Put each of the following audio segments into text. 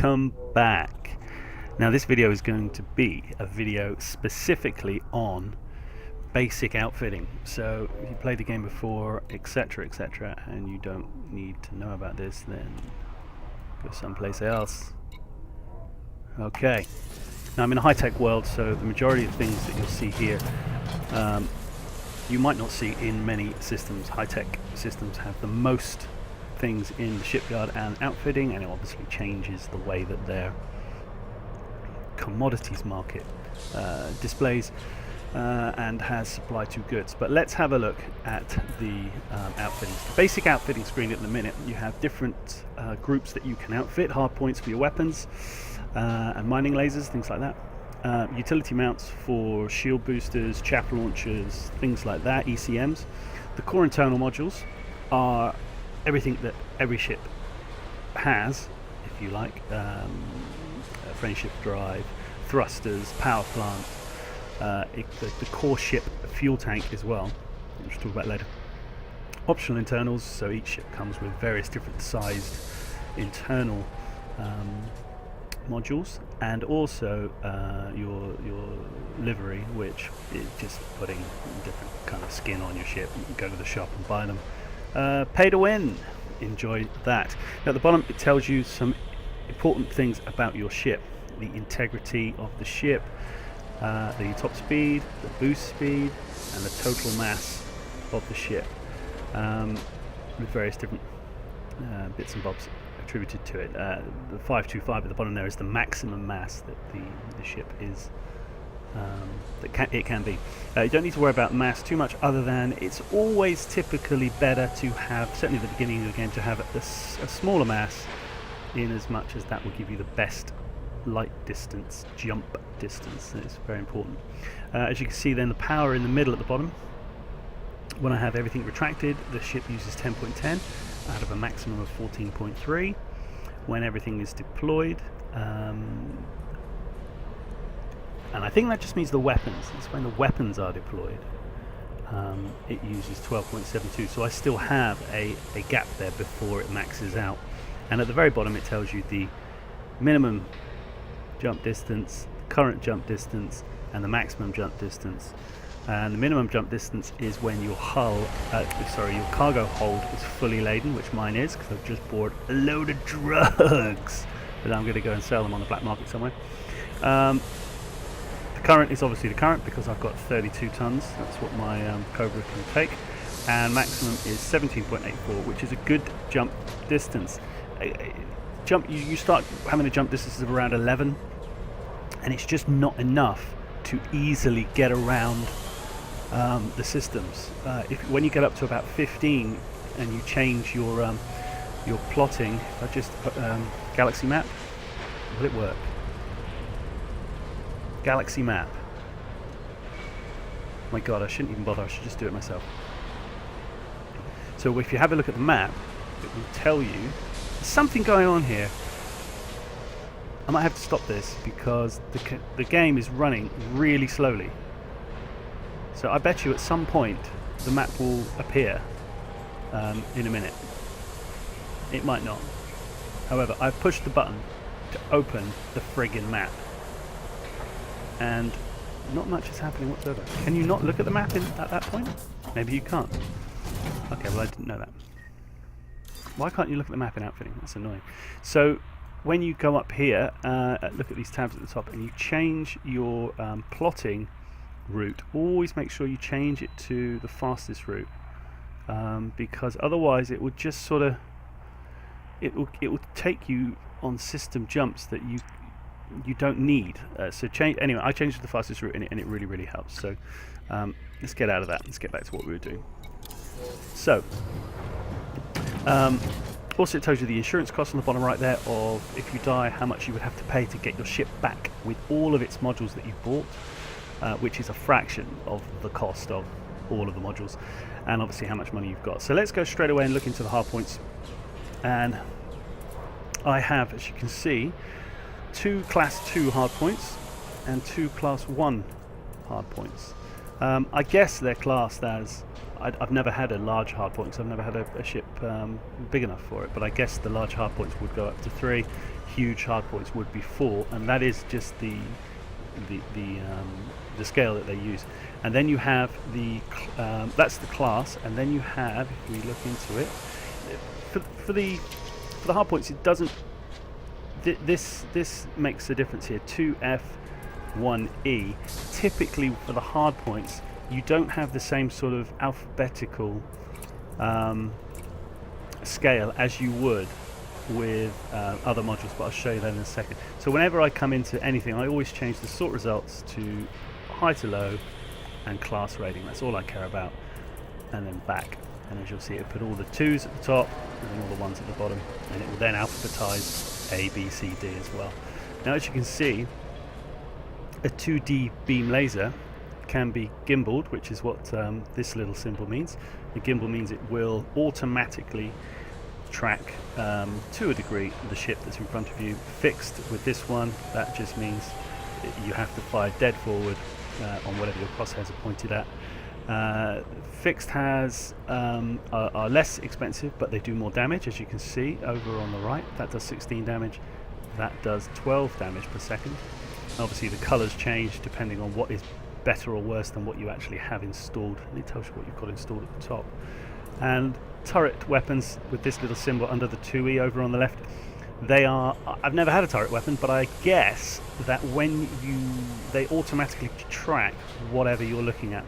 welcome back. Now this video is going to be a video specifically on basic outfitting. So if you played the game before, etc, and you don't need to know about this, then go someplace else. Okay, now I'm in a high-tech world, so the majority of things that you'll see here you might not see in many systems. High-tech systems have the most things in the shipyard and outfitting, and it obviously changes the way that their commodities market displays and has supply to goods. But let's have a look at the outfitting. The basic outfitting screen at the minute, you have different groups that you can outfit: hard points for your weapons and mining lasers, things like that. Utility mounts for shield boosters, chaff launchers, things like that, ECMs. The core internal modules are everything that every ship has, if you like. Frameshift drive, thrusters, power plant, the core ship fuel tank as well, which we'll talk about later. Optional internals, so each ship comes with various different sized internal modules, and also your livery, which is just putting different kind of skin on your ship. You can go to the shop and buy them. Pay to win, enjoy that. Now at the bottom it tells you some important things about your ship: the integrity of the ship, the top speed, the boost speed, and the total mass of the ship, with various different bits and bobs attributed to it. The 525 at the bottom there is the maximum mass that the ship is, it can be. You don't need to worry about mass too much, other than it's always typically better to have, certainly at the beginning of the game, to have a smaller mass, in as much as that will give you the best light distance, jump distance. It's very important. As you can see then, the power in the middle at the bottom, when I have everything retracted, the ship uses 10.10 out of a maximum of 14.3. When everything is deployed, and I think that just means the weapons. It's when the weapons are deployed, it uses 12.72, so I still have a gap there before it maxes out. And at the very bottom it tells you the minimum jump distance, current jump distance, and the maximum jump distance. And the minimum jump distance is when your your cargo hold is fully laden, which mine is, because I've just bought a load of drugs that I'm going to go and sell them on the black market somewhere. The current is obviously the current, because I've got 32 tons. That's what my Cobra can take. And maximum is 17.84, which is a good jump distance. You start having a jump distance of around 11, and it's just not enough to easily get around the systems. When you get up to about 15 and you change your plotting, if I just galaxy map, will it work? Galaxy map. My god, I shouldn't even bother, I should just do it myself. So if you have a look at the map, it will tell you there's something going on here. I might have to stop this because the game is running really slowly. So I bet you at some point the map will appear in a minute. It might not. However, I've pushed the button to open the friggin' map, and not much is happening whatsoever. Can you not look at the map at that point? Maybe you can't. Okay, well I didn't know that. Why can't you look at the map in outfitting? That's annoying. So when you go up here, look at these tabs at the top, and you change your plotting route, always make sure you change it to the fastest route, because otherwise it would just sort of, it will take you on system jumps that you don't need. So change, anyway, I changed to the fastest route, and it really helps. So let's get out of that. Let's get back to what we were doing. So also it tells you the insurance cost on the bottom right there, of if you die, how much you would have to pay to get your ship back with all of its modules that you bought, which is a fraction of the cost of all of the modules, and obviously how much money you've got. So let's go straight away and look into the hard points. And I have, as you can see, 2 class 2 hard points and 2 class 1 hard points. I guess they're classed as, I've never had a large hardpoint, so I've never had a ship big enough for it, but I guess the large hardpoints would go up to 3. huge hardpoints would be 4, and that is just the scale that they use. And then you have the that's the class, and then you have, if we look into it, for the hardpoints, it doesn't. This makes a difference here. 2F, 1E. Typically for the hardpoints, you don't have the same sort of alphabetical scale as you would with other modules, but I'll show you that in a second. So whenever I come into anything, I always change the sort results to high to low and class rating. That's all I care about, and then back. And as you'll see, it put all the 2s at the top and then all the 1s at the bottom, and it will then alphabetize A, B, C, D as well. Now, as you can see, a 2D beam laser can be gimbaled, which is what this little symbol means. The gimbal means it will automatically track to a degree the ship that's in front of you. Fixed with this one, that just means you have to fire dead forward on whatever your crosshairs are pointed at. Fixed has are less expensive, but they do more damage, as you can see over on the right. That does 16 damage, that does 12 damage per second. Obviously the colours change depending on what is better or worse than what you actually have installed, and it tells you what you've got installed at the top. And turret weapons with this little symbol under the 2E over on the left, they are, I've never had a turret weapon, but I guess that when they automatically track whatever you're looking at.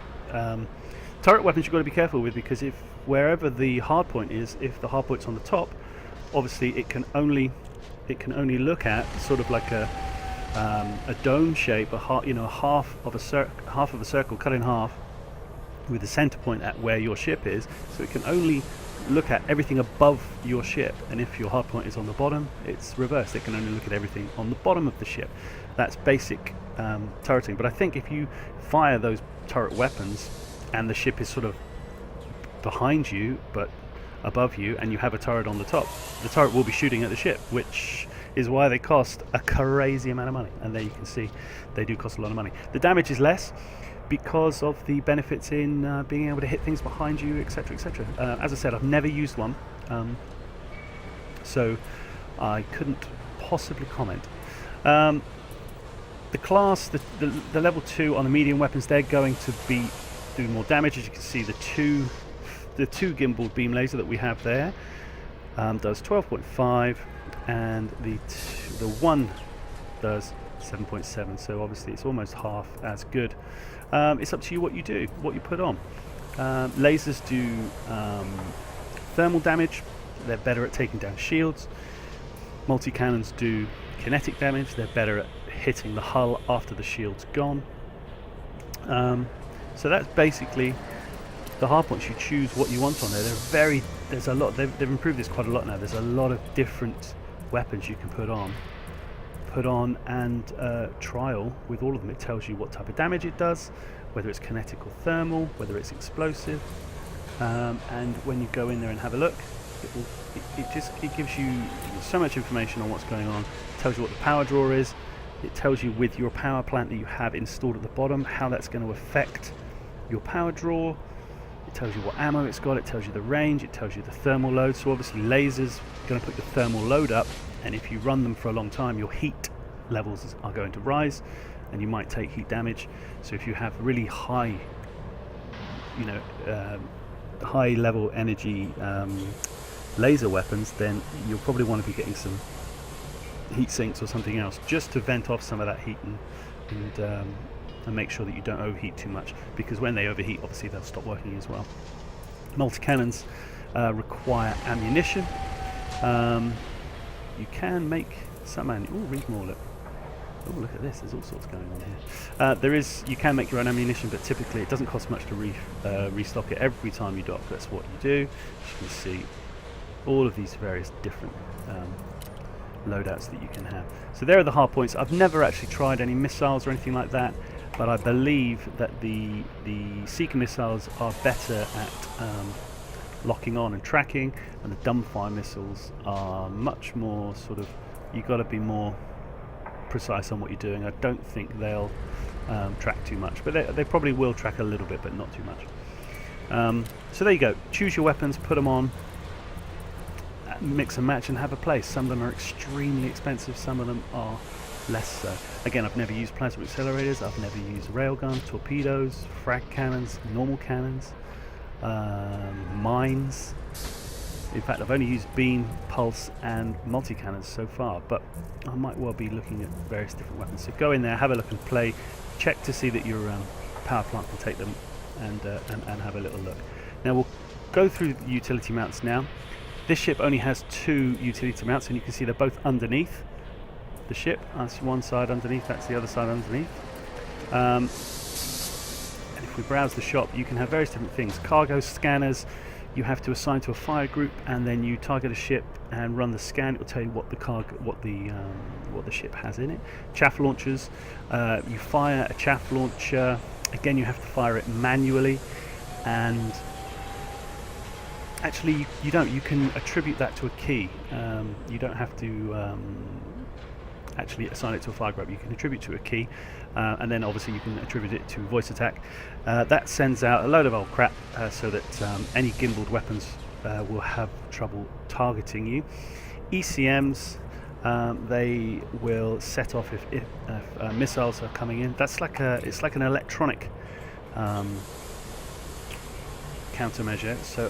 Turret weapons you've got to be careful with, because if wherever the hard point is, if the hard point's on the top, obviously it can only look at sort of like a dome shape, half of a circle cut in half with the center point at where your ship is, so it can only look at everything above your ship. And if your hard point is on the bottom, it's reversed. It can only look at everything on the bottom of the ship. That's basic turreting. But I think if you fire those turret weapons and the ship is sort of behind you but above you, and you have a turret on the top, the turret will be shooting at the ship, which is why they cost a crazy amount of money. And there you can see they do cost a lot of money. The damage is less because of the benefits in being able to hit things behind you, etc, etc. As I said, I've never used one, so I couldn't possibly comment. The class, the level 2 on the medium weapons, they're going to be doing more damage. As you can see, the two gimbaled beam laser that we have there does 12.5, and the one does 7.7. So obviously it's almost half as good. It's up to you what you do, what you put on. Lasers do thermal damage. They're better at taking down shields. Multi-cannons do kinetic damage. They're better at hitting the hull after the shield's gone. So that's basically the hardpoints. You choose what you want on there. There's a lot. They've improved this quite a lot now. There's a lot of different weapons you can put on and trial with all of them. It tells you what type of damage it does, whether it's kinetic or thermal, whether it's explosive, and when you go in there and have a look, it gives you so much information on what's going on. It tells you what the power draw is. It tells you with your power plant that you have installed at the bottom how that's going to affect your power draw. It tells you what ammo it's got. It tells you the range. It tells you the thermal load. So obviously lasers are going to put the thermal load up, and if you run them for a long time, your heat levels are going to rise and you might take heat damage. So if you have really high high level energy laser weapons, then you'll probably want to be getting some heat sinks or something else just to vent off some of that heat and make sure that you don't overheat too much, because when they overheat, obviously they'll stop working as well. Multi-cannons require ammunition. You can make some read more, look. Oh, look at this, there's all sorts going on here. You can make your own ammunition, but typically it doesn't cost much to restock it every time you dock. That's what you do. As you can see, all of these various different loadouts that you can have. So there are the hard points. I've never actually tried any missiles or anything like that, but I believe that the Seeker missiles are better at locking on and tracking, and the dumbfire missiles are much more sort of, you've got to be more precise on what you're doing. I don't think they'll track too much, but they probably will track a little bit, but not too much. So there you go. Choose your weapons, put them on. mix and match and have a place. Some of them are extremely expensive, some of them are less so. Again, I've never used plasma accelerators, I've never used railgun, torpedoes, frag cannons, normal cannons, mines. In fact, I've only used beam, pulse and multi-cannons so far, but I might well be looking at various different weapons. So go in there, have a look and play, check to see that your power plant can take them, and have a little look. Now we'll go through the utility mounts now. This ship only has 2 utility mounts, and you can see they're both underneath the ship. That's one side underneath, that's the other side underneath. And if we browse the shop, you can have various different things. Cargo scanners, you have to assign to a fire group, and then you target a ship and run the scan. It will tell you what the cargo, what the ship has in it. Chaff launchers, you fire a chaff launcher. Again, you have to fire it manually, and actually you don't. You can attribute that to a key. You don't have to actually assign it to a fire group. You can attribute to a key, and then obviously you can attribute it to voice attack. That sends out a load of old crap so that any gimbaled weapons will have trouble targeting you. ECMs, they will set off if missiles are coming in. That's like it's like an electronic countermeasure. So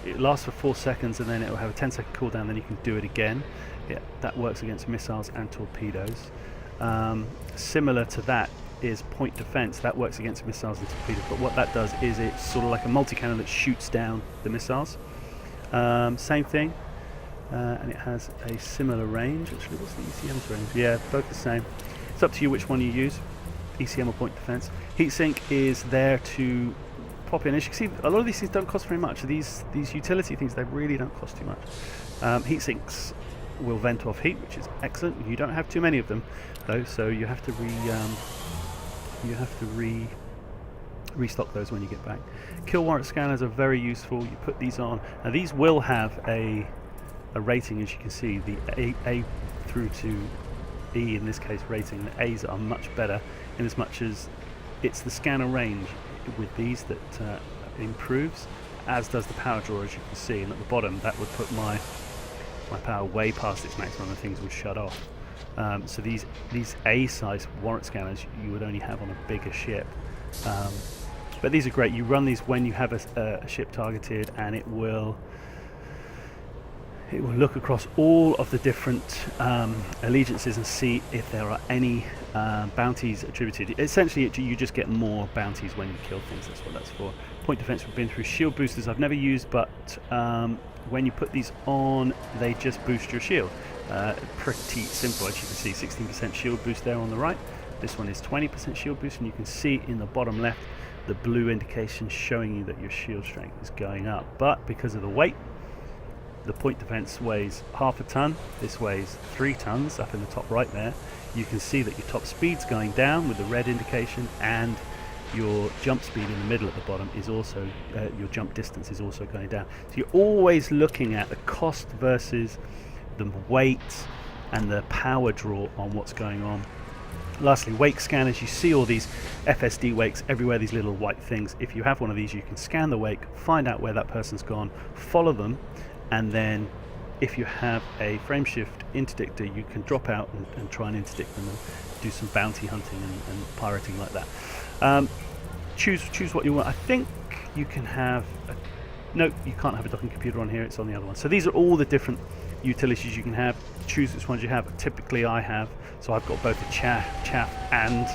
it lasts for 4 seconds, and then it will have a 10-second cooldown. Then you can do it again. Yeah, that works against missiles and torpedoes. Similar to that is point defense. That works against missiles and torpedoes, but what that does is it's sort of like a multi-cannon that shoots down the missiles. Same thing, and it has a similar range. Actually, what's the ECM's range? Yeah, both the same. It's up to you which one you use, ECM or point defense. Heatsink is there to pop in. As you can see, a lot of these things don't cost very much. These utility things, they really don't cost too much. Heatsinks will vent off heat, which is excellent. You don't have too many of them though, so you have to restock those when you get back. Kill warrant scanners are very useful. You put these on. Now these will have a rating, as you can see, the A through to E in this case rating. The A's are much better in as much as it's the scanner range with these that improves, as does the power draw, as you can see. And at the bottom, that would put my power way past its maximum, and things would shut off. So these A-size warrant scanners you would only have on a bigger ship, but these are great. You run these when you have a ship targeted, and it will look across all of the different allegiances and see if there are any bounties attributed. Essentially, you just get more bounties when you kill things. That's what that's for. Point defense, we've been through. Shield boosters I've never used, but when you put these on, they just boost your shield. Pretty simple, as you can see. 16% shield boost there on the right. This one is 20% shield boost, and you can see in the bottom left the blue indication showing you that your shield strength is going up. But because of the weight, the point defense weighs half a ton. This weighs 3 tons up in the top right there. You can see that your top speed's going down with the red indication, and your jump speed in the middle at the bottom is also, your jump distance is also going down. So you're always looking at the cost versus the weight and the power draw on what's going on. Lastly, wake scanners. You see all these FSD wakes everywhere, these little white things. If you have one of these, you can scan the wake, find out where that person's gone, follow them, and then if you have a frameshift interdictor, you can drop out and try and interdict them and do some bounty hunting and pirating like that. Choose what you want. I think you can have no, you can't have a docking computer on here, it's on the other one. So these are all the different utilities you can have. Choose which ones you have. Typically I have, so I've got both a chaff and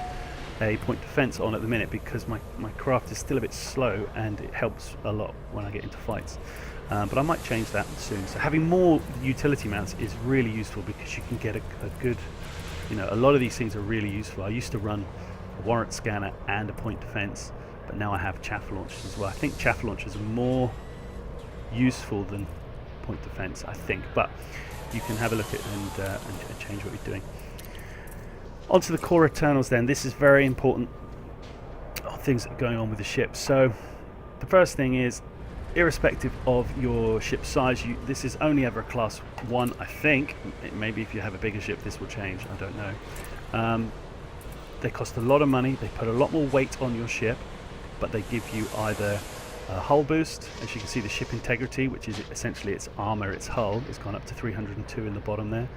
a point defense on at the minute, because my craft is still a bit slow and it helps a lot when I get into fights. But I might change that soon. So having more utility mounts is really useful, because you can get a good, a lot of these things are really useful. I used to run a warrant scanner and a point defense, but now I have chaff launchers as well. I think chaff launchers are more useful than point defense, I think, but you can have a look at it and change what you're doing. Onto the Corec Eternals then. This is very important, things that are going on with the ship. So the first thing is, irrespective of your ship size, this is only ever a class 1, I think. Maybe if you have a bigger ship this will change, I don't know. They cost a lot of money, they put a lot more weight on your ship, but they give you either hull boost. As you can see, the ship integrity, which is essentially its armor, its hull, has gone up to 302 in the bottom there.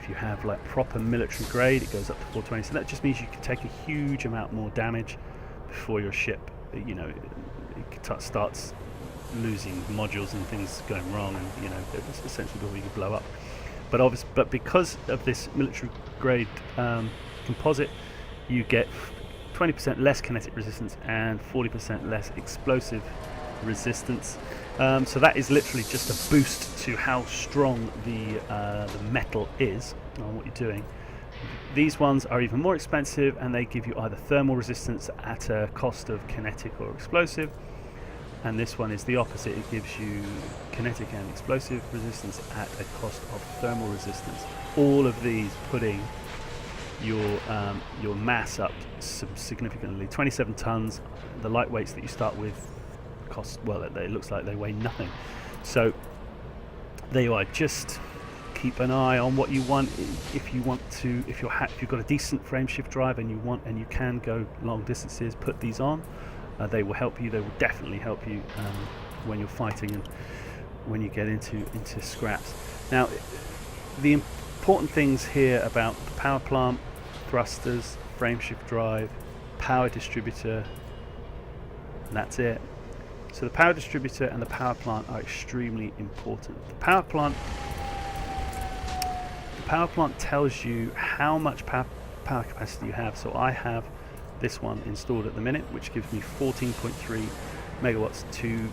If you have like proper military grade, it goes up to 420. So that just means you can take a huge amount more damage before your ship, you know, it starts losing modules and things going wrong, and you know, it's essentially before you can blow up. But because of this military grade composite, you get 20% less kinetic resistance and 40% less explosive resistance. So that is literally just a boost to how strong the metal is on what you're doing. These ones are even more expensive, and they give you either thermal resistance at a cost of kinetic or explosive, and this one is the opposite. It gives you kinetic and explosive resistance at a cost of thermal resistance. All of these putting your mass up significantly. 27 tons. The lightweights that you start with cost, well, it looks like they weigh nothing. So there you are. Just keep an eye on what you want. If you've got a decent frame shift drive and you can go long distances, put these on. They will help you. They will definitely help you when you're fighting and when you get into scraps. Now, the important things here about the power plant, thrusters, frame shift drive, power distributor, and that's it. So the power distributor and the power plant are extremely important. The power plant tells you how much power capacity you have. So I have this one installed at the minute, which gives me 14.3 megawatts to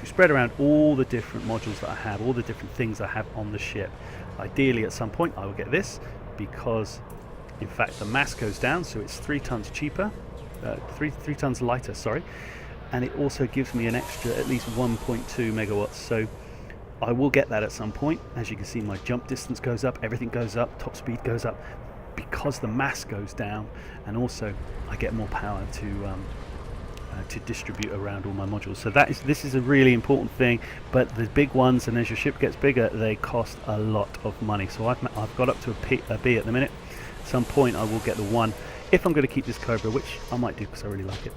spread around all the different modules that I have, all the different things I have on the ship. Ideally, at some point, I will get this, because in fact the mass goes down, so it's 3 tons cheaper, 3 tons lighter, sorry, and it also gives me an extra at least 1.2 megawatts. So I will get that at some point. As you can see, my jump distance goes up, everything goes up, top speed goes up, because the mass goes down, and also I get more power to distribute around all my modules. So this is a really important thing. But the big ones, and as your ship gets bigger, they cost a lot of money. So I've got up to a B at the minute. At some point I will get the 1, if I'm going to keep this Cobra, which I might do because I really like it.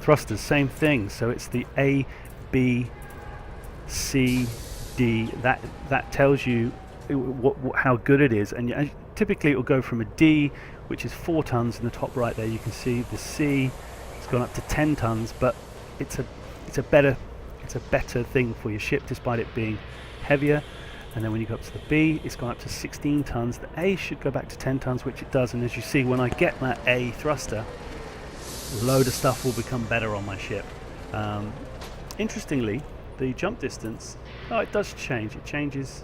Thrusters, same thing. So it's the A, B, C, D. That tells you how good it is, and typically it will go from a D, which is 4 tons in the top right there. You can see the C has gone up to 10 tons, but it's a better thing for your ship, despite it being heavier. And then when you go up to the B, it's gone up to 16 tons. The A should go back to 10 tons, which it does. And as you see, when I get that A thruster, a load of stuff will become better on my ship. Interestingly, the jump distance, it does change. It changes.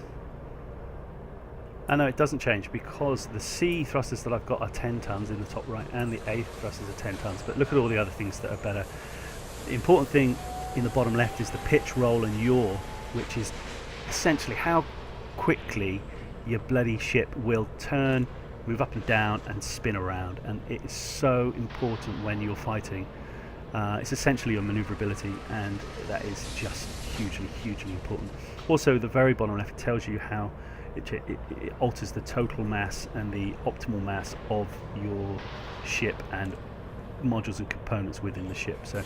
No, it doesn't change, because the C thrusters that I've got are 10 tons in the top right, and the A thrusters are 10 tons. But look at all the other things that are better. The important thing in the bottom left is the pitch, roll, and yaw, which is essentially how quickly your bloody ship will turn, move up and down, and spin around. And it is so important when you're fighting. It's essentially your maneuverability, and that is just hugely, hugely important. Also, the very bottom left tells you how it alters the total mass and the optimal mass of your ship and modules and components within the ship. So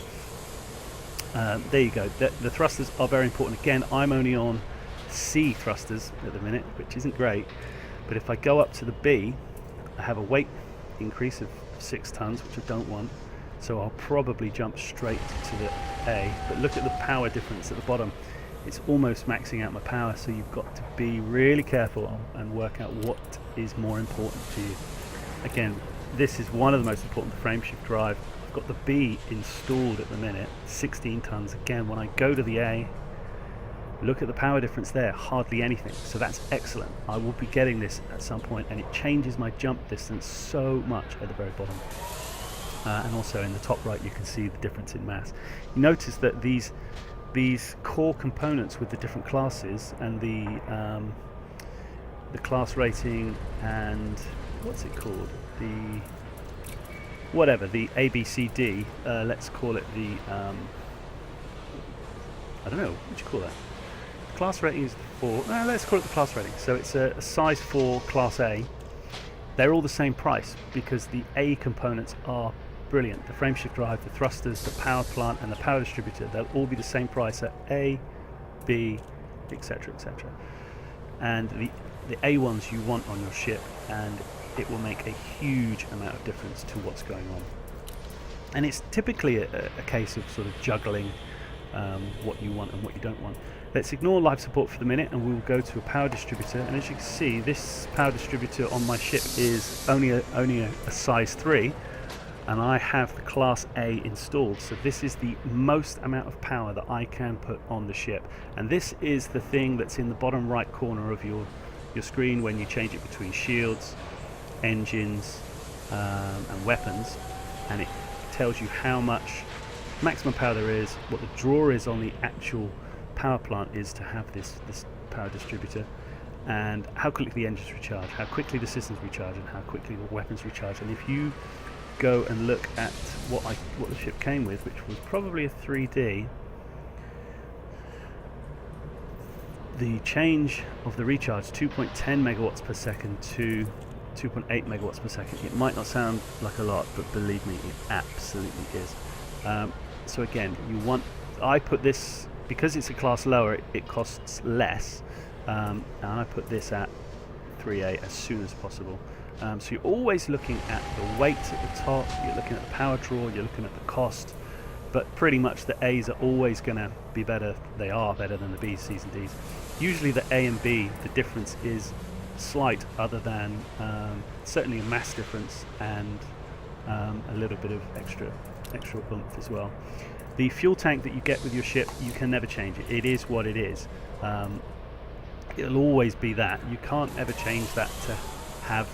there you go. The thrusters are very important. Again, I'm only on C thrusters at the minute, which isn't great, but if I go up to the B, I have a weight increase of 6 tons, which I don't want, so I'll probably jump straight to the A. But look at the power difference at the bottom. It's almost maxing out my power, so you've got to be really careful and work out what is more important to you. Again, this is one of the most important, the frame shift drive. I've got the B installed at the minute, 16 tons. Again, when I go to the A, look at the power difference there, hardly anything. So that's excellent. I will be getting this at some point, and it changes my jump distance so much at the very bottom. And also in the top right, you can see the difference in mass. You notice that these core components with the different classes and the class rating and what's it called, the A, B, C, D, let's call it the I don't know, what do you call that? The class rating is 4, let's call it the class rating. So it's a size 4 class A. They're all the same price, because the A components are brilliant. The frameshift drive, the thrusters, the power plant, and the power distributor, they'll all be the same price at A, B, etc., etc. And the A ones you want on your ship, and it will make a huge amount of difference to what's going on. And it's typically a case of sort of juggling what you want and what you don't want. Let's ignore life support for the minute, and we'll go to a power distributor. And as you can see, this power distributor on my ship is only a size 3, and I have the class A installed. So this is the most amount of power that I can put on the ship. And this is the thing that's in the bottom right corner of your screen when you change it between shields, engines, and weapons. And it tells you how much maximum power there is, what the draw is on the actual power plant is to have this power distributor, and how quickly the engines recharge, how quickly the systems recharge, and how quickly the weapons recharge. And if you go and look at what the ship came with, which was probably a 3D, the change of the recharge 2.10 megawatts per second to 2.8 megawatts per second. It might not sound like a lot, but believe me, it absolutely is. So again, I put this, because it's a class lower, it costs less, and I put this at 3A as soon as possible. So you're always looking at the weight at the top, you're looking at the power draw, you're looking at the cost, but pretty much the A's are always going to be better. They are better than the B's, C's and D's. Usually the A and B, the difference is slight, other than certainly a mass difference and a little bit of extra oomph as well. The fuel tank that you get with your ship, you can never change it. It is what it is. It'll always be that. You can't ever change that to have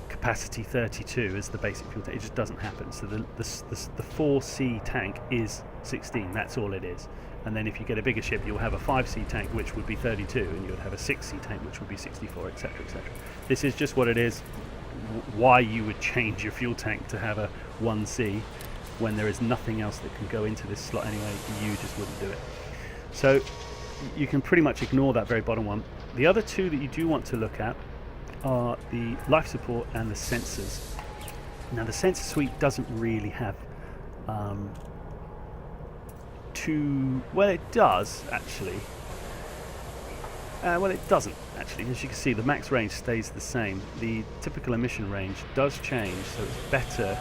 capacity 32 as the basic fuel tank. It just doesn't happen. So the 4C tank is 16. That's all it is. And then if you get a bigger ship, you'll have a 5C tank, which would be 32, and you would have a 6C tank, which would be 64, etc., etc. This is just what it is. Why you would change your fuel tank to have a 1C when there is nothing else that can go into this slot anyway, you just wouldn't do it. So you can pretty much ignore that very bottom one. The other two that you do want to look at are the life support and the sensors. Now the sensor suite doesn't really have well, it does actually. Well, it doesn't actually. As you can see, the max range stays the same. The typical emission range does change, so it's better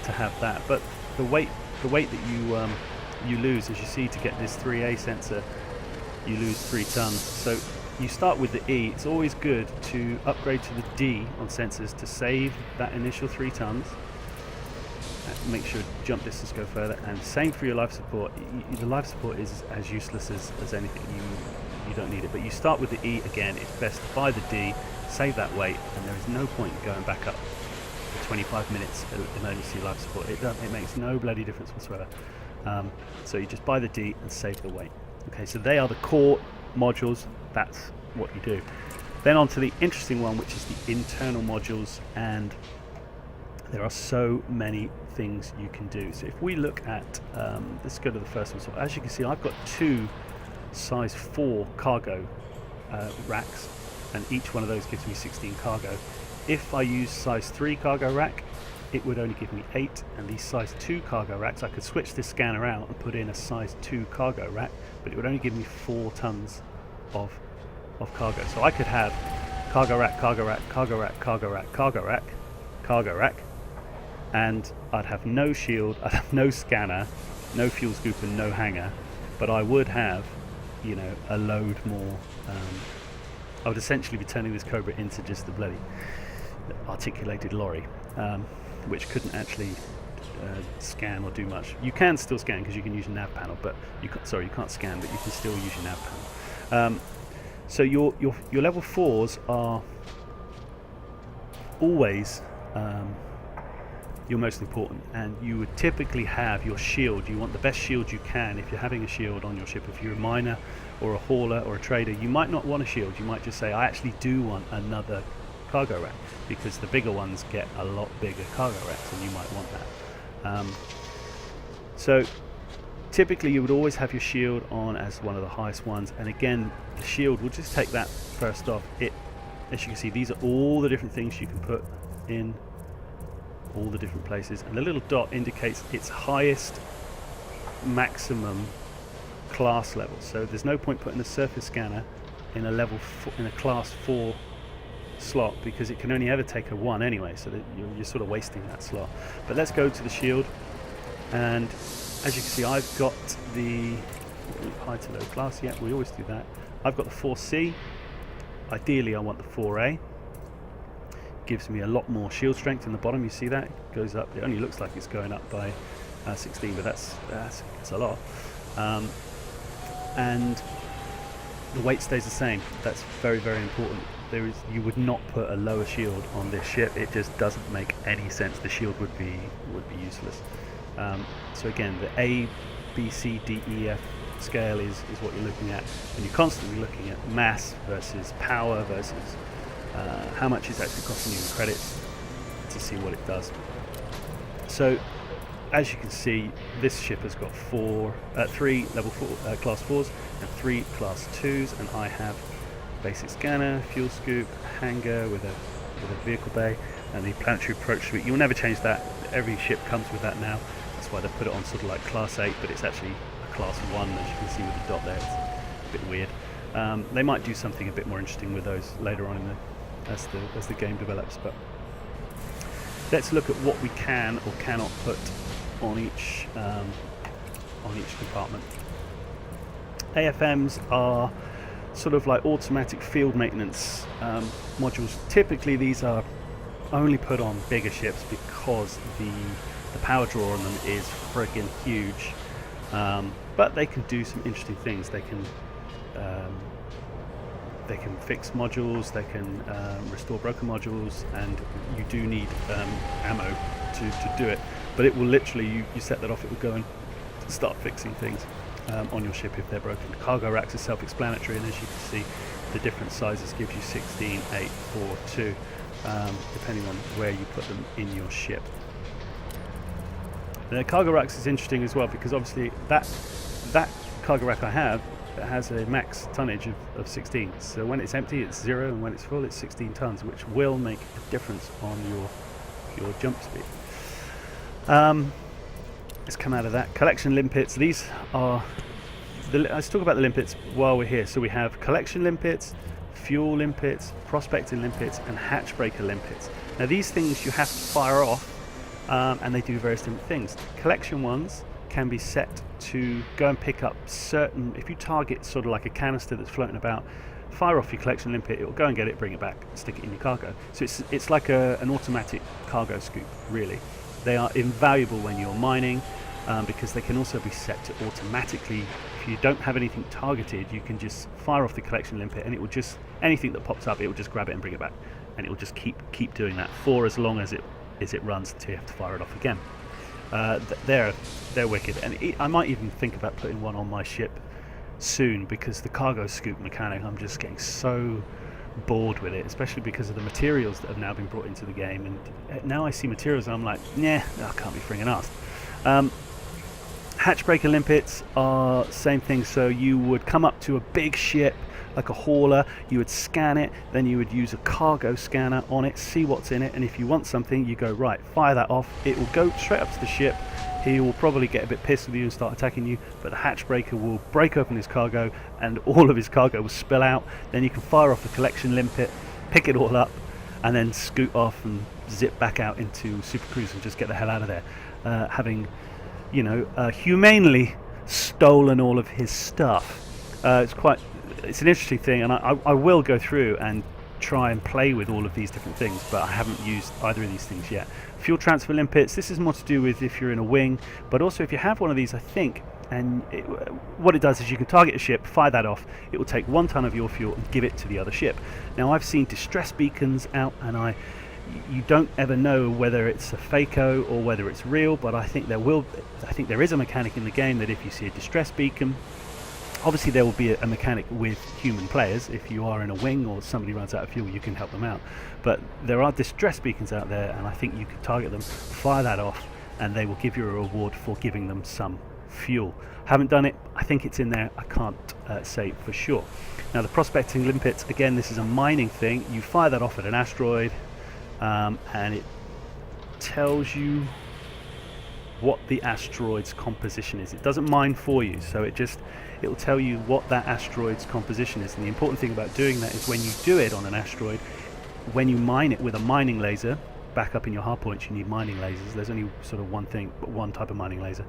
to have that. But the weight that you lose, as you see, to get this 3A sensor, you lose 3 tons. So you start with the E. It's always good to upgrade to the D on sensors to save that initial 3 tons. Make sure jump distance go further, and same for your life support. The life support is as useless as anything. You don't need it, but you start with the E again. It's best to buy the D, save that weight, and there is no point going back up for 25 minutes emergency life support. It makes no bloody difference whatsoever. So you just buy the D and save the weight. Okay, so they are the core modules. That's what you do. Then on to the interesting one, which is the internal modules, and there are so many things you can do. So if we look at, let's go to the first one. So as you can see, I've got 2 size 4 cargo racks, and each one of those gives me 16 cargo. If I use size 3 cargo rack, it would only give me 8, and these size 2 cargo racks, I could switch this scanner out and put in a size 2 cargo rack, but it would only give me 4 tons of cargo. So I could have cargo rack, cargo rack, cargo rack, cargo rack, cargo rack, cargo rack, and I'd have no shield, I'd have no scanner, no fuel scoop, and no hangar, but I would have, you know, a load more. I would essentially be turning this Cobra into just a bloody articulated lorry, which couldn't actually scan or do much. You can still scan because you can use your nav panel, but you can't scan, but you can still use your nav panel. So your level 4s are always your most important, and you would typically have your shield. You want the best shield you can if you're having a shield on your ship. If you're a miner or a hauler or a trader, you might not want a shield. You might just say, I actually do want another cargo rack, because the bigger ones get a lot bigger cargo racks, and you might want that. So typically you would always have your shield on as one of the highest ones, and again, the shield, we'll just take that first off. As you can see, these are all the different things you can put in all the different places, and the little dot indicates its highest maximum class level. So there's no point putting a surface scanner in a class 4 slot, because it can only ever take a 1 anyway, so that you're sort of wasting that slot. But let's go to the shield, and as you can see, I've got the high to low class. Yeah, we always do that. I've got the 4C. Ideally I want the 4A. Gives me a lot more shield strength in the bottom. You see that? It goes up. It only looks like it's going up by 16, but that's a lot. And the weight stays the same. That's very, very important. You would not put a lower shield on this ship. It just doesn't make any sense. The shield would be useless. So again, the A, B, C, D, E, F scale is what you're looking at, and you're constantly looking at mass versus power versus how much it's actually costing you in credits to see what it does. So as you can see, this ship has got 3 level 4 class 4s and 3 class 2s, and I have basic scanner, fuel scoop, hangar with a vehicle bay, and the planetary approach suite. You'll never change that. Every ship comes with that now. That's why they put it on sort of like class 8, but it's actually a class 1, as you can see with the dot there. It's a bit weird. They might do something a bit more interesting with those later on as the game develops. But let's look at what we can or cannot put on each compartment. AFMs are sort of like automatic field maintenance modules. Typically these are only put on bigger ships because the power draw on them is friggin' huge, but they can do some interesting things. They can fix modules, they can restore broken modules, and you do need ammo to do it. But it will literally, you set that off, it will go and start fixing things on your ship if they're broken. The cargo racks are self-explanatory, and as you can see, the different sizes gives you 16, 8, 4, 2, depending on where you put them in your ship. The cargo racks is interesting as well, because obviously that cargo rack I have has a max tonnage of 16. So when it's empty, it's 0, and when it's full, it's 16 tons, which will make a difference on your jump speed. Let's come out of that. Collection limpets. These are let's talk about the limpets while we're here. So we have collection limpets, fuel limpets, prospecting limpets, and hatchbreaker limpets. Now these things you have to fire off, and they do various different things. Collection ones can be set to go and pick up certain, if you target sort of like a canister that's floating about, fire off your collection limpet, it will go and get it, bring it back, stick it in your cargo. So it's like an automatic cargo scoop, really. They are invaluable when you're mining, because they can also be set to automatically. If you don't have anything targeted, you can just fire off the collection limpet, and it will just, anything that pops up, it will just grab it and bring it back, and it will just keep doing that for as long as it runs until you have to fire it off again. They're wicked, and I might even think about putting one on my ship soon, because the cargo scoop mechanic, I'm just getting so bored with it, especially because of the materials that have now been brought into the game. And now I see materials and I'm like, nah, I can't be friggin' asked. Hatchbreaker limpets are same thing. So you would come up to a big ship like a hauler, you would scan it, then you would use a cargo scanner on it, see what's in it, and if you want something, you go, right, fire that off. It will go straight up to the ship. He will probably get a bit pissed with you and start attacking you, but the hatchbreaker will break open his cargo, and all of his cargo will spill out. Then you can fire off the collection limpet, pick it all up, and then scoot off and zip back out into Super Cruise and just get the hell out of there, having, humanely stolen all of his stuff. It's an interesting thing, and I will go through and try and play with all of these different things, but I haven't used either of these things yet. Fuel transfer limpets, this is more to do with if you're in a wing, but also if you have one of these, I think, and what it does is you can target a ship, fire that off, it will take 1 ton of your fuel and give it to the other ship. Now I've seen distress beacons out, and you don't ever know whether it's a FACO or whether it's real, but I think there is a mechanic in the game that if you see a distress beacon, obviously there will be a mechanic with human players. If you are in a wing or somebody runs out of fuel, you can help them out. But there are distress beacons out there, and I think you can target them, fire that off, and they will give you a reward for giving them some fuel. Haven't done it. I think it's in there. I can't say for sure. Now the prospecting limpets, again, this is a mining thing. You fire that off at an asteroid, and it tells you what the asteroid's composition is. It doesn't mine for you, so it'll tell you what that asteroid's composition is. And the important thing about doing that is when you do it on an asteroid, when you mine it with a mining laser, back up in your hard points you need mining lasers. There's only sort of one type of mining laser.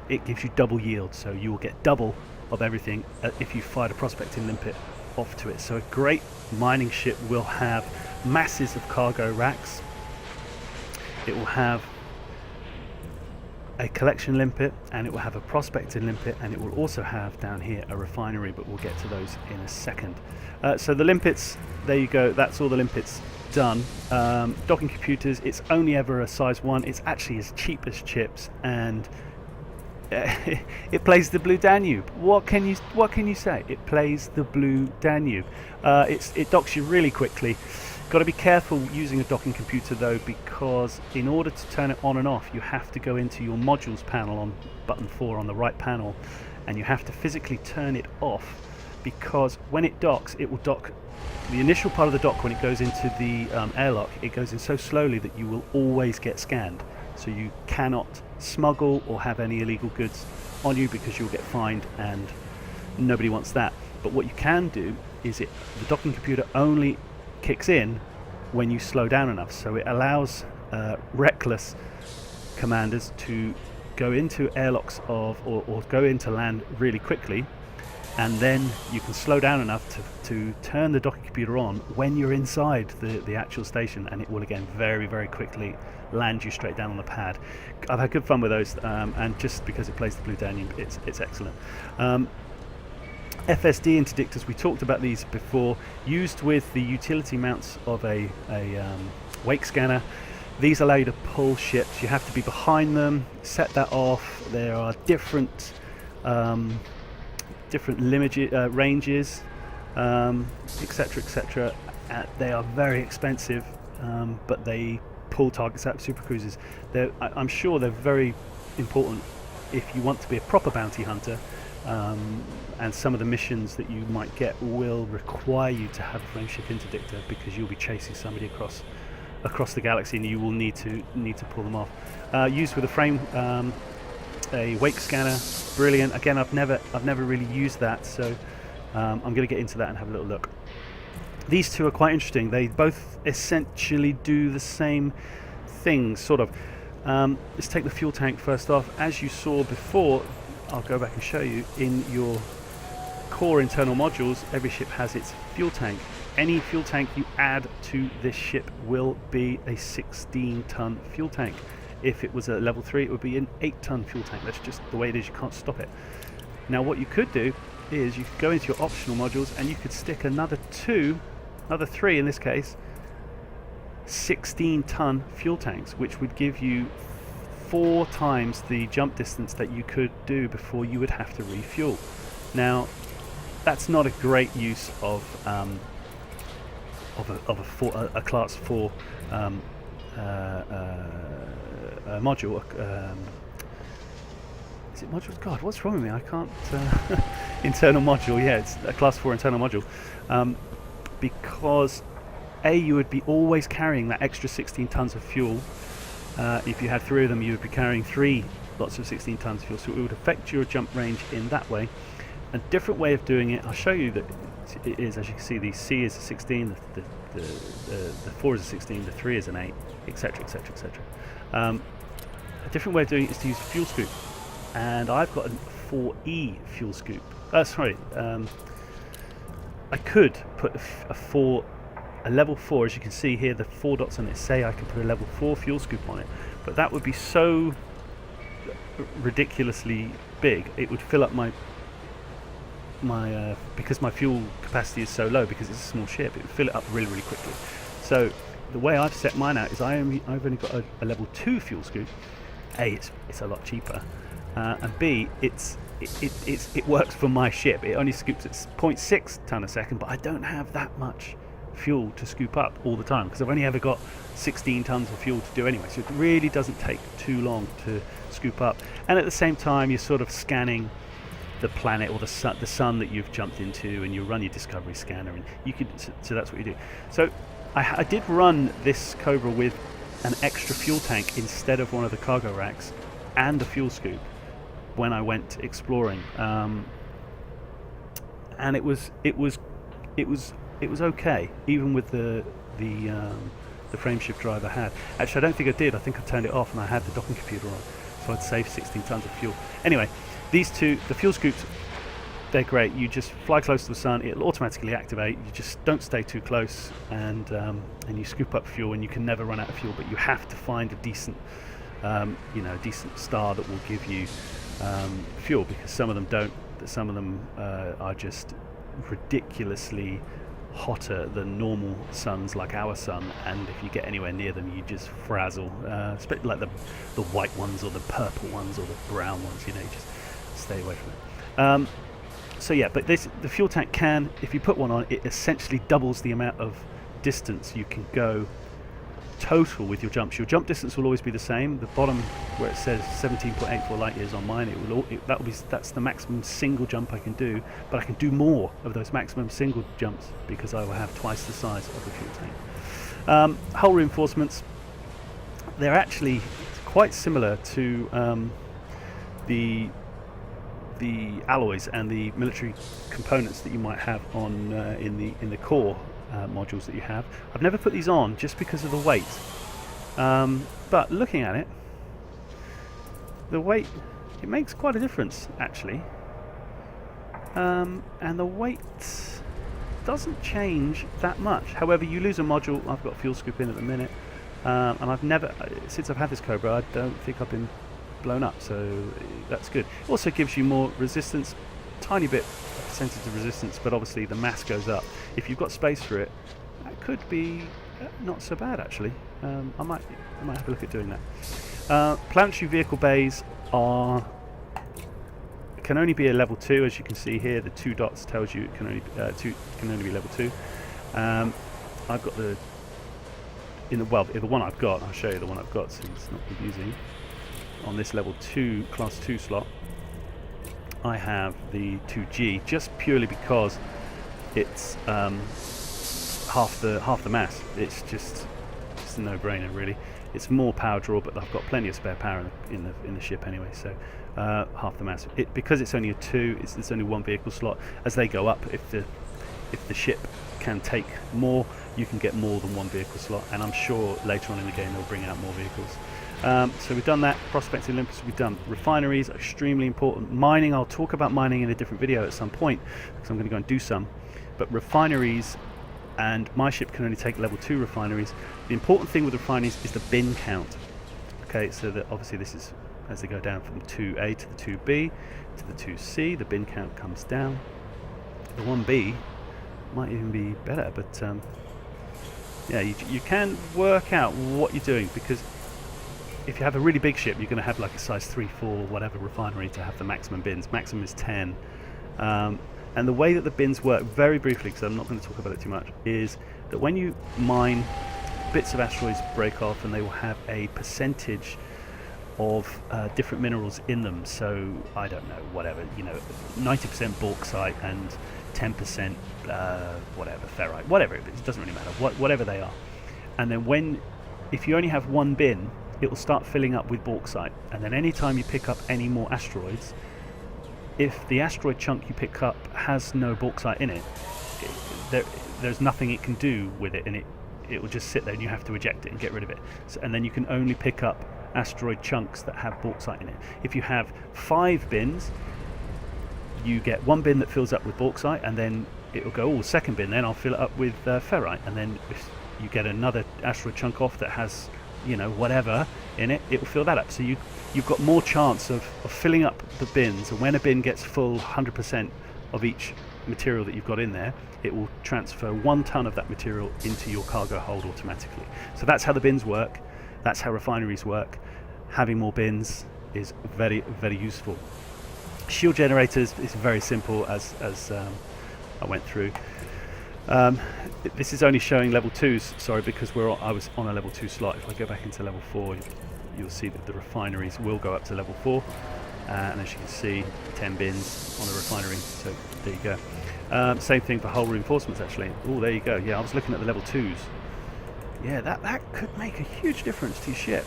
It gives you double yield, so you will get double of everything if you fired a prospecting limpet off to it. So a great mining ship will have masses of cargo racks. It will have a collection limpet, and it will have a prospecting limpet, and it will also have down here a refinery, but we'll get to those in a second. So the limpets, there you go, that's all the limpets done. Docking computers, it's only ever a size 1. It's actually as cheap as chips, and it plays the Blue Danube. What can you say? It plays the Blue Danube. It docks you really quickly. Got to be careful using a docking computer though, because in order to turn it on and off you have to go into your modules panel on button 4 on the right panel, and you have to physically turn it off, because when it docks, it will dock the initial part of the dock. When it goes into the airlock, it goes in so slowly that you will always get scanned, so you cannot smuggle or have any illegal goods on you, because you'll get fined, and nobody wants that. But what you can do is the docking computer only kicks in when you slow down enough, so it allows reckless commanders to go into airlocks or go into land really quickly, and then you can slow down enough to turn the docking computer on when you're inside the actual station, and it will again very, very quickly land you straight down on the pad. I've had good fun with those, and just because it plays the Blue Danube, it's excellent. FSD interdictors, we talked about these before, used with the utility mounts of a wake scanner. These allow you to pull ships. You have to be behind them, set that off. There are different ranges, etc, etc. They are very expensive, but they pull targets out of super cruisers. I'm sure they're very important if you want to be a proper bounty hunter. And some of the missions that you might get will require you to have a flameship interdictor, because you'll be chasing somebody across the galaxy, and you will need to pull them off. Used with a frame, a wake scanner, brilliant. Again, I've never really used that, so I'm going to get into that and have a little look. These two are quite interesting. They both essentially do the same thing, sort of. Let's take the fuel tank first off. As you saw before, I'll go back and show you, in your core internal modules, every ship has its fuel tank. Any fuel tank you add to this ship will be a 16-ton fuel tank. If it was a level 3, it would be an 8-ton fuel tank. That's just the way it is. You can't stop it. Now what you could do is you could go into your optional modules, and you could stick another 3 in this case, 16-ton fuel tanks, which would give you 4 times the jump distance that you could do before you would have to refuel. Now, that's not a great use of a class 4 module. Is it modules? God, what's wrong with me? I can't. Internal module. Yeah, it's a class 4 internal module. Because you would be always carrying that extra 16 tons of fuel. If you had 3 of them, you would be carrying 3 lots of 16 tons of fuel, so it would affect your jump range in that way. A different way of doing it, I'll show you that it is, as you can see, the C is a 16, the 4 is a 16, the 3 is an 8, etc, etc, etc. A different way of doing it is to use a fuel scoop, and I've got a 4E fuel scoop. I could put a level 4, as you can see here, the 4 dots on it say I can put a level 4 fuel scoop on it, but that would be so ridiculously big, it would fill up my because my fuel capacity is so low, because it's a small ship, it would fill it up really, really quickly. So the way I've set mine out is I've only got a level 2 fuel scoop. A, it's a lot cheaper, and B, it works for my ship. It only scoops at 0.6 ton a second, but I don't have that much fuel to scoop up all the time, because I've only ever got 16 tons of fuel to do anyway, so it really doesn't take too long to scoop up. And at the same time, you're sort of scanning the planet or the sun that you've jumped into, and you run your discovery scanner, and you could, so that's what you do. So I did run this Cobra with an extra fuel tank instead of one of the cargo racks and a fuel scoop when I went exploring, and it was okay, even with the frameshift drive I had. Actually, I don't think I did. I think I turned it off and I had the docking computer on, so I'd saved 16 tons of fuel. Anyway, these two, the fuel scoops, they're great. You just fly close to the sun, it'll automatically activate. You just don't stay too close, and you scoop up fuel, and you can never run out of fuel. But you have to find a decent, decent star that will give you fuel, because some of them don't. Some of them are just ridiculously hotter than normal suns, like our sun, and if you get anywhere near them, you just frazzle. Especially like the white ones or the purple ones or the brown ones. You just stay away from it. So yeah, but the fuel tank can, if you put one on, it essentially doubles the amount of distance you can go total with your jumps. Your jump distance will always be the same. The bottom where it says 17.84 light years on mine, that's the maximum single jump I can do, but I can do more of those maximum single jumps because I will have twice the size of the fuel tank. Hull reinforcements, they're actually quite similar to the alloys and the military components that you might have on in the core modules that you have. I've never put these on just because of the weight, but looking at it, the weight, it makes quite a difference actually, and the weight doesn't change that much. However, you lose a module. I've got a fuel scoop in at the minute, and I've never, since I've had this Cobra, I don't think I've been blown up, so that's good. It also gives you more resistance, tiny bit percentage of resistance, but obviously the mass goes up. If you've got space for it, that could be not so bad actually. I might have a look at doing that. Planetary vehicle bays can only be a level 2, as you can see here. The 2 dots tells you it can only be level 2. I've got the one I've got. I'll show you the one I've got so it's not confusing. On this level 2 class 2 slot, I have the 2G, just purely because it's half the mass. It's just a no-brainer really. It's more power draw, but I've got plenty of spare power in the ship anyway, so half the mass. Because it's only a 2, it's only one vehicle slot. As they go up, if the ship can take more, you can get more than one vehicle slot, and I'm sure later on in the game they'll bring out more vehicles. So we've done that. Prospecting Limpets we've done. Refineries are extremely important. Mining, I'll talk about mining in a different video at some point, because I'm going to go and do some. But refineries, and my ship can only take level 2 refineries. The important thing with refineries is the bin count. Okay, so that obviously this is as they go down from 2A to the 2B to the 2C, the bin count comes down. The 1B might even be better, but yeah, you can work out what you're doing, because if you have a really big ship, you're going to have like a size 3, 4, whatever refinery to have the maximum bins. Maximum is 10. And the way that the bins work, very briefly, because I'm not going to talk about it too much, is that when you mine, bits of asteroids break off, and they will have a percentage of different minerals in them. So I don't know, whatever, 90% bauxite and 10% whatever, ferrite, whatever it is, it doesn't really matter, whatever they are. And then if you only have one bin, it will start filling up with bauxite, and then anytime you pick up any more asteroids, if the asteroid chunk you pick up has no bauxite in it, there's nothing it can do with it, and it will just sit there, and you have to eject it and get rid of it. And then you can only pick up asteroid chunks that have bauxite in it. If you have 5 bins, you get 1 bin that fills up with bauxite, and then it will go, second bin, then I'll fill it up with ferrite, and then if you get another asteroid chunk off that has whatever in it, it will fill that up. So you've got more chance of filling up the bins, and when a bin gets full 100% of each material that you've got in there, it will transfer 1 ton of that material into your cargo hold automatically. So that's how the bins work, that's how refineries work. Having more bins is very, very useful. Shield generators is very simple, as I went through. This is only showing level 2s, sorry, because I was on a level 2 slot. If I go back into level 4, you'll see that the refineries will go up to level 4, and as you can see, 10 bins on the refinery, so there you go. Same thing for hull reinforcements actually. Oh, there you go. Yeah, I was looking at the level 2s. Yeah, that could make a huge difference to your ship.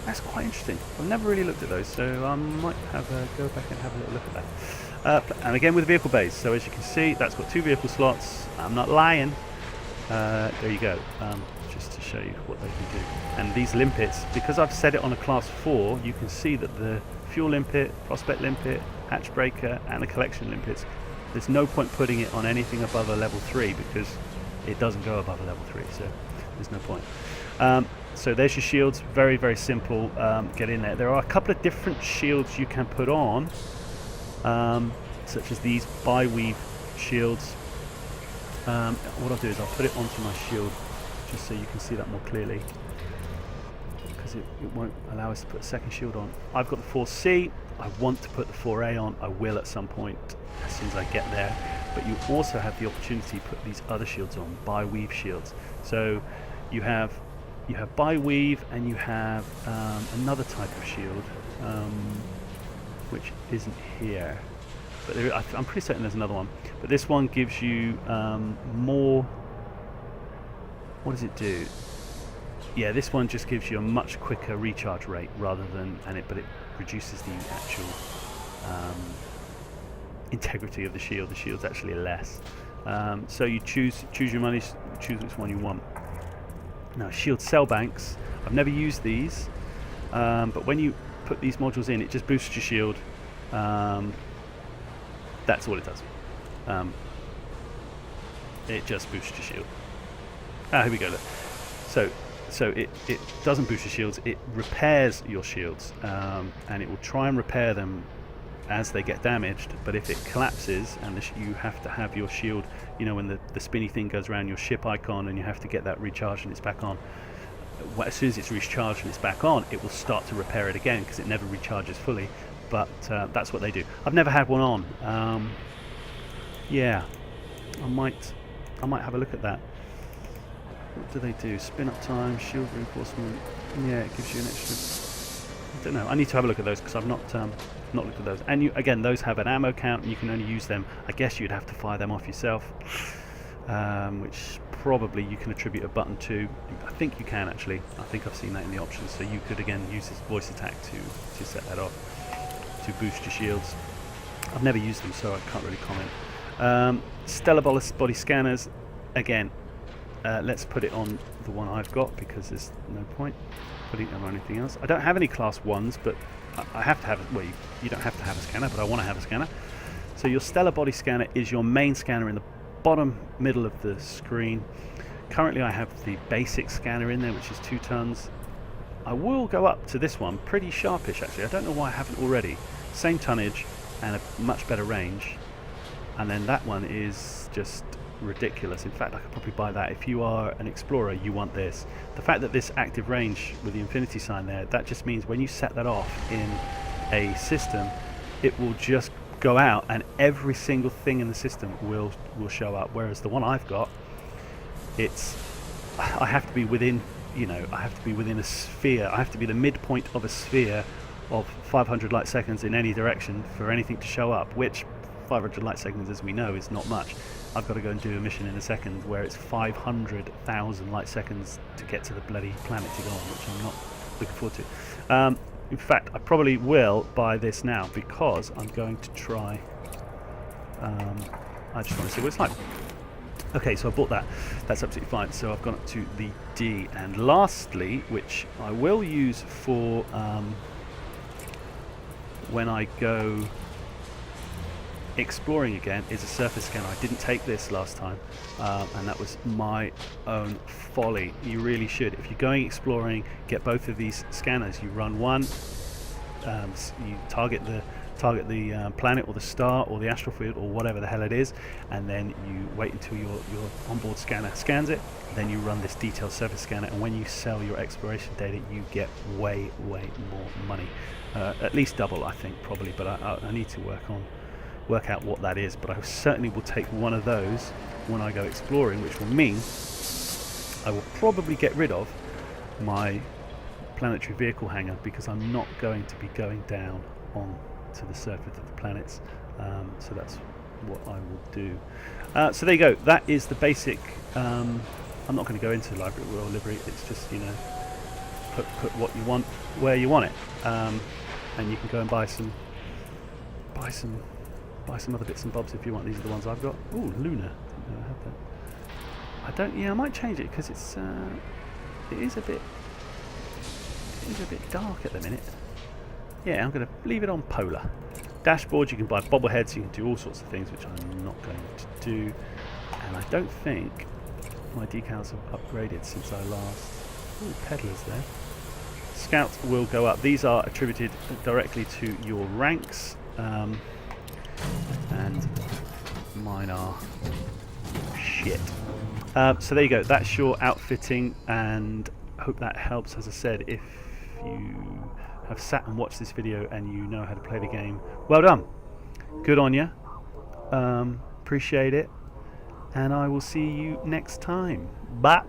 That's quite interesting. I've never really looked at those, so I might have a go back and have a little look at that. And again with vehicle bays, so as you can see, that's got 2 vehicle slots. I'm not lying. There you go, just to show you what they can do. And these limpets, because I've set it on a class 4, you can see that the fuel limpet, prospect limpet, hatch breaker, and the collection limpets, there's no point putting it on anything above a level 3 because it doesn't go above a level 3, so there's no point. So there's your shields, very, very simple, get in there. There are a couple of different shields you can put on, such as these bi-weave shields. What I'll do is I'll put it onto my shield just so you can see that more clearly, because it won't allow us to put a second shield on. I've got the 4C, I want to put the 4A on, I will at some point as soon as I get there, but you also have the opportunity to put these other shields on, bi-weave shields. So you have bi-weave and you have another type of shield which isn't here, but I'm pretty certain there's another one, but this one gives you more. What does it do? Yeah, this one just gives you a much quicker recharge rate rather than, but it reduces the actual integrity of the shield. The shield's actually less. So you choose your money, choose which one you want. Now, shield cell banks, I've never used these, but when you put these modules in, it just boosts your shield. That's all it does. It just boosts your shield. Here we go. Look. So it doesn't boost your shields, it repairs your shields, and it will try and repair them as they get damaged, but if it collapses and you have to have your shield, you know, when the spinny thing goes around your ship icon and you have to get that recharged and it's back on, as soon as it's recharged and it's back on, it will start to repair it again because it never recharges fully. But that's what they do. I've never had one on. Yeah, I might have a look at that. What do they do? Spin up time, shield reinforcement. Yeah, it gives you an extra. I don't know. I need to have a look at those because I've not looked at those. And again, those have an ammo count, and you can only use them. I guess you'd have to fire them off yourself, which probably you can attribute a button to. I think you can actually. I think I've seen that in the options. So you could again use this voice attack to set that off, to boost your shields. I've never used them, so I can't really comment. Stellar body scanners. Again, let's put it on the one I've got because there's no point putting it on anything else. I don't have any class 1s, but I have to have, well, you don't have to have a scanner, but I want to have a scanner. So your stellar body scanner is your main scanner in the bottom middle of the screen. Currently I have the basic scanner in there, which is 2 tons. I will go up to this one, pretty sharpish actually. I don't know why I haven't already. Same tonnage and a much better range. And then that one is just ridiculous. In fact, I could probably buy that. If you are an explorer, you want this. The fact that this active range with the infinity sign there, that just means when you set that off in a system, it will just go out and every single thing in the system will show up. Whereas the one I've got, I have to be within, you know, I have to be within a sphere. I have to be the midpoint of a sphere of 500 light seconds in any direction for anything to show up, which 500 light seconds, as we know, is not much. I've got to go and do a mission in a second where it's 500,000 light seconds to get to the bloody planet to go on, which I'm not looking forward to. In fact, I probably will buy this now because I'm going to try. I just want to see what it's like. Okay, so I bought that. That's absolutely fine. So I've gone up to the D. And lastly, which I will use for when I go exploring again, is a surface scanner. I didn't take this last time, and that was my own folly. You really should. If you're going exploring, get both of these scanners. You run one, you target the planet or the star or the astral field or whatever the hell it is, and then you wait until your onboard scanner scans it. Then you run this detailed surface scanner, and when you sell your exploration data, you get way more money, at least double, I think, probably. But I need to work out what that is, but I certainly will take one of those when I go exploring, which will mean I will probably get rid of my planetary vehicle hangar because I'm not going to be going down on to the surface of the planets, so that's what I will do. So there you go, that is the basic I'm not going to go into library or livery. It's just, you know, put what you want where you want it, and you can go and buy some other bits and bobs if you want. These are the ones I've got. Ooh, Luna. I didn't know I had that. I don't. Yeah, I might change it because it's it is a bit dark at the minute. Yeah, I'm going to leave it on polar. Dashboard, you can buy bobbleheads, you can do all sorts of things, which I'm not going to do. And I don't think my decals have upgraded since I last... Ooh, peddlers there. Scouts will go up. These are attributed directly to your ranks. And mine are shit. So there you go. That's your outfitting, and I hope that helps. As I said, if you have sat and watched this video and you know how to play the game, well done. Good on you. Appreciate it. And I will see you next time. Bye.